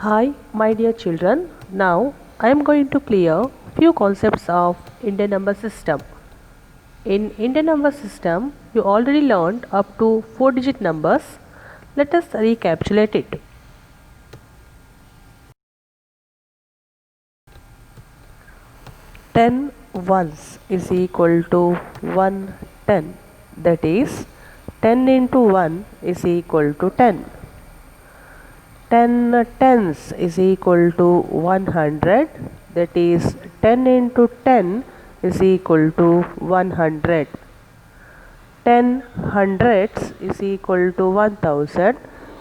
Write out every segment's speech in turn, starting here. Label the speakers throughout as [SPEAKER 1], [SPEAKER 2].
[SPEAKER 1] Hi, my dear children. Now I am going to clear few concepts of Indian number system. In Indian number system, you already learned up to 4-digit numbers. Let us recapitulate it. 10 ones is equal to 110. That is 10 into 1 is equal to 10. 10 tens is equal to 100, that is 10 into 10 is equal to 100. 10 hundreds is equal to 1000,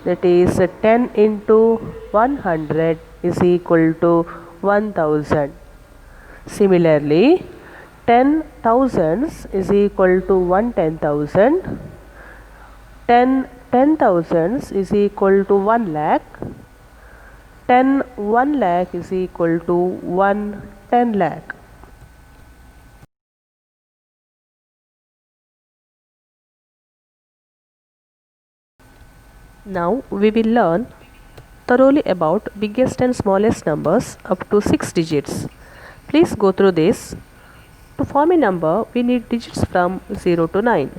[SPEAKER 1] that is 10 into 100 is equal to 1000. Similarly, 10 thousands is equal to 110,000. 10 thousands is equal to 1 lakh. 10 1 lakh is equal to 1 10 lakh. Now we will learn thoroughly about biggest and smallest numbers up to 6 digits. Please go through this. To form a number, we need digits from 0 to 9.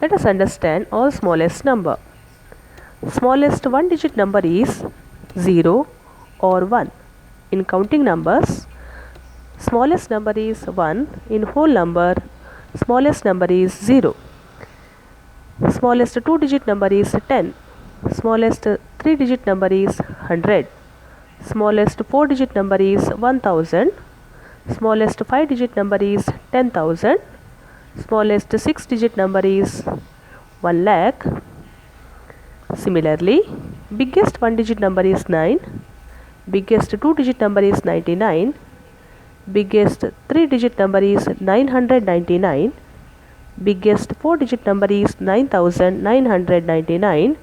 [SPEAKER 1] Let us understand all smallest number. Smallest 1-digit number is 0 or 1. In counting numbers, smallest number is 1. In whole number, smallest number is 0. Smallest 2-digit number is 10. Smallest 3-digit number is 100. Smallest 4-digit number is 1000. Smallest 5-digit number is 10,000. Smallest 6-digit number is 1 lakh. Similarly, biggest 1-digit number is 9. Biggest 2-digit number is 99. Biggest 3-digit number is 999. Biggest 4-digit number is 9999.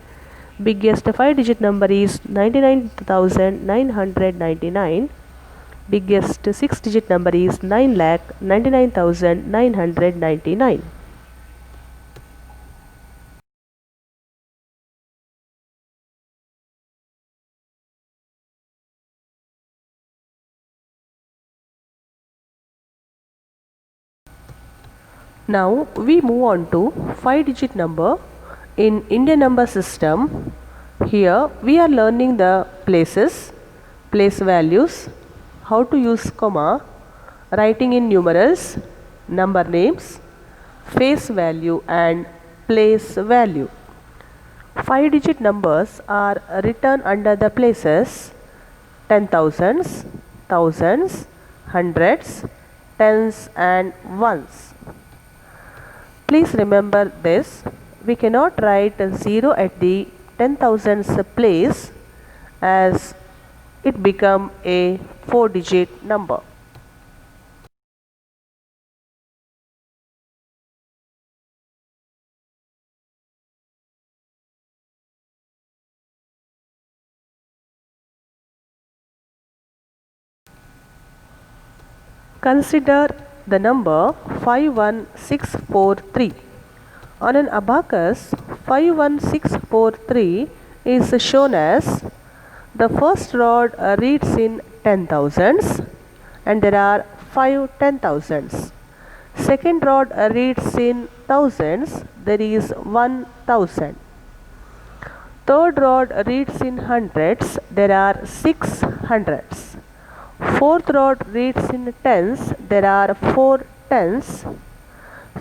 [SPEAKER 1] Biggest 5-digit number is 99,999. Biggest 6-digit number is 9,99,999. Now we move on to 5-digit number in Indian number system. Here we are learning the places, place values, how to use comma, writing in numerals, number names, face value and place value. 5-digit numbers are written under the places ten thousands, thousands, hundreds, tens and ones. Please remember this, we cannot write 0 at the 10,000s place as it become a 4-digit number. Consider the number 51643. On an abacus, 51643 is shown as the first rod reads in 10,000s and there are 5 10,000s. Second rod reads in thousands, there is 1,000. Third rod reads in hundreds, there are 6 hundreds. Fourth rod reads in tens, there are 4 tens.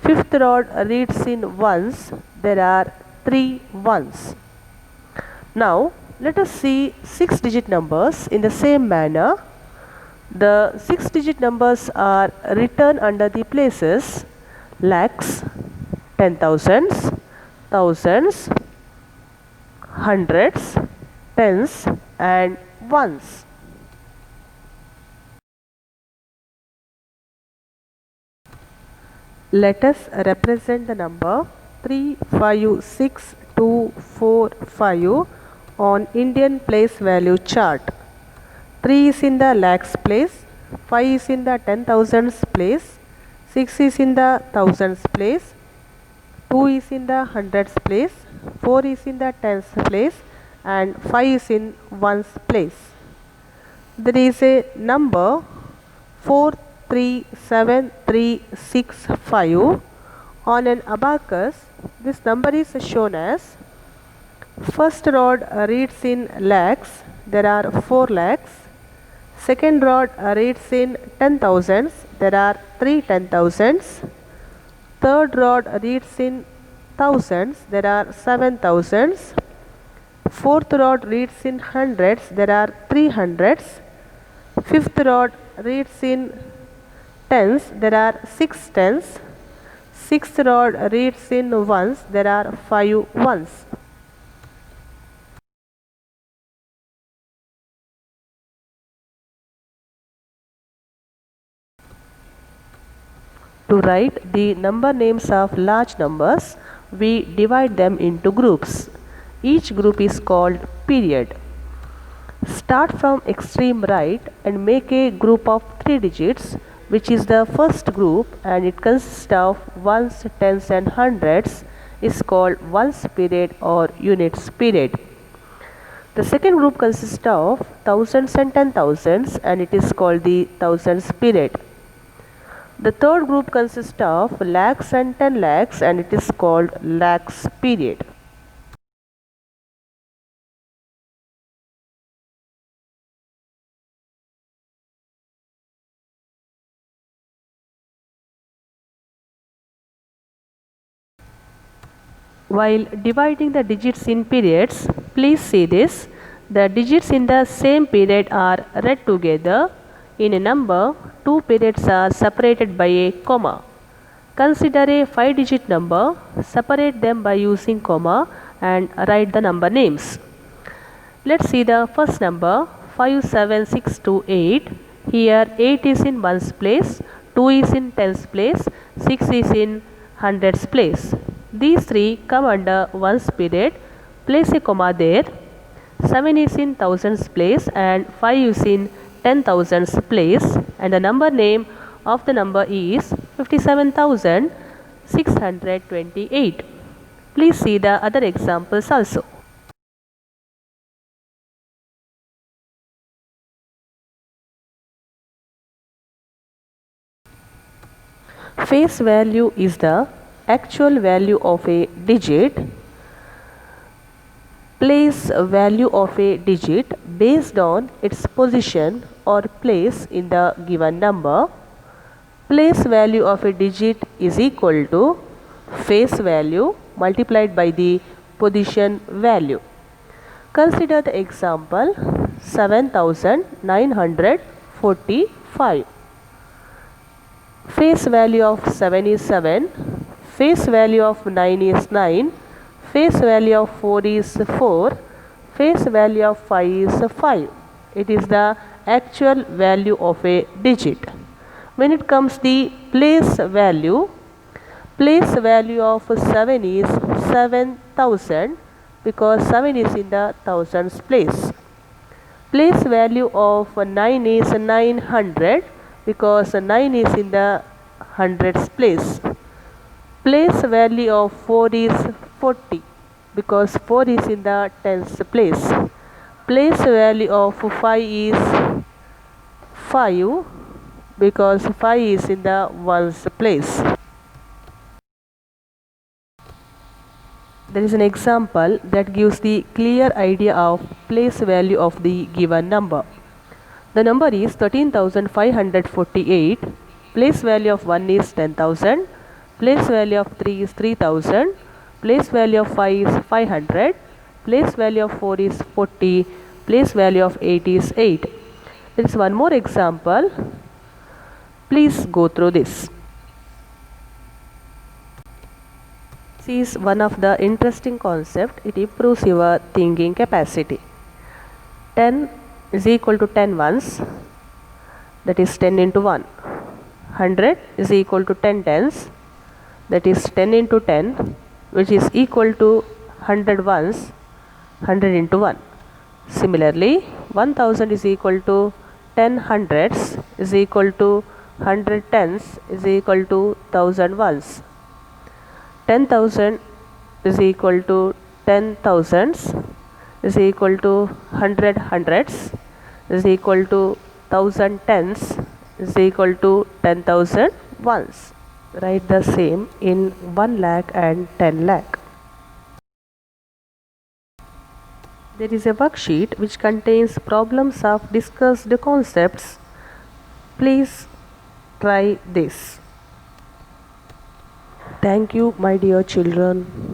[SPEAKER 1] Fifth rod reads in ones, there are 3 ones. Now let us see 6-digit numbers in the same manner. The 6-digit numbers are written under the places lakhs, 10,000s, thousands, hundreds, tens and ones. Let us represent the number 356,245 on Indian place value chart. 3 is in the lakhs place, 5 is in the 10,000s place, 6 is in the thousands place, 2 is in the hundreds place, 4 is in the tens place and 5 is in ones place. There is a number 437365 on an abacus. This number is shown as first rod reads in lakhs, there are 4 lakhs. Second rod reads in 10,000s, there are 3 10,000s. Third rod reads in thousands, there are 7,000s. Fourth rod reads in hundreds, there are 3 hundreds. Fifth rod reads in tens, there are 6 tens. Sixth rod reads in ones, there are 5 ones. To write the number names of large numbers, we divide them into groups. Each group is called period. Start from extreme right and make a group of 3 digits, which is the first group, and it consists of ones, tens and hundreds, is called ones period or units period. The second group consists of thousands and 10,000s, and it is called the thousands period. The third group consists of lakhs and 10 lakhs, and it is called lakhs period. While dividing the digits in periods, please see this. The digits in the same period are read together. In a number, 2 periods are separated by a comma. Consider a 5-digit number, separate them by using comma and write the number names. Let's see the first number 57628. Here 8 is in ones place, 2 is in tens place, 6 is in hundreds place. These three come under ones period. Place a comma there. 7 is in thousands place and 5 is in 10,000s place, and the number name of the number is 57,628. Please see the other examples also. Face value is the actual value of a digit. Place value of a digit based on its position or place in the given number. Place value of a digit is equal to face value multiplied by the position value. Consider the example 7,945. Face value of 7 is 7, face value of 9 is 9, face value of 4 is 4, face value of 5 is 5. It is the actual value of a digit. When it comes the place value of 7 is 7,000 because 7 is in the thousands place. Place value of 9 is 900 because 9 is in the hundreds place. Place value of 4 is 40 because 4 is in the tens place. Place value of 5 is 5 because 5 is in the ones place. There is an example that gives the clear idea of place value of the given number. The number is 13,548. Place value of 1 is 10,000. Place value of 3 is 3,000. Place value of 5 is 500. Place value of 4 is 40. Place value of 8 is 8. There is one more example. Please go through this. This is one of the interesting concept. It improves your thinking capacity. 10 is equal to 10 ones, that is 10 into 1. 100 is equal to 10 tens, that is 10 into 10, which is equal to 100 ones, 100 into 1. Similarly, 1000 is equal to 10 hundreds is equal to 100 tens is equal to 1000 ones. 10,000 is equal to 10 thousands is equal to 100 hundreds. is equal to 1000 tens is equal to 10,000 ones. Write the same in 1 lakh and 10 lakh. There is a worksheet which contains problems of discussed concepts. Please try this. Thank you, my dear children.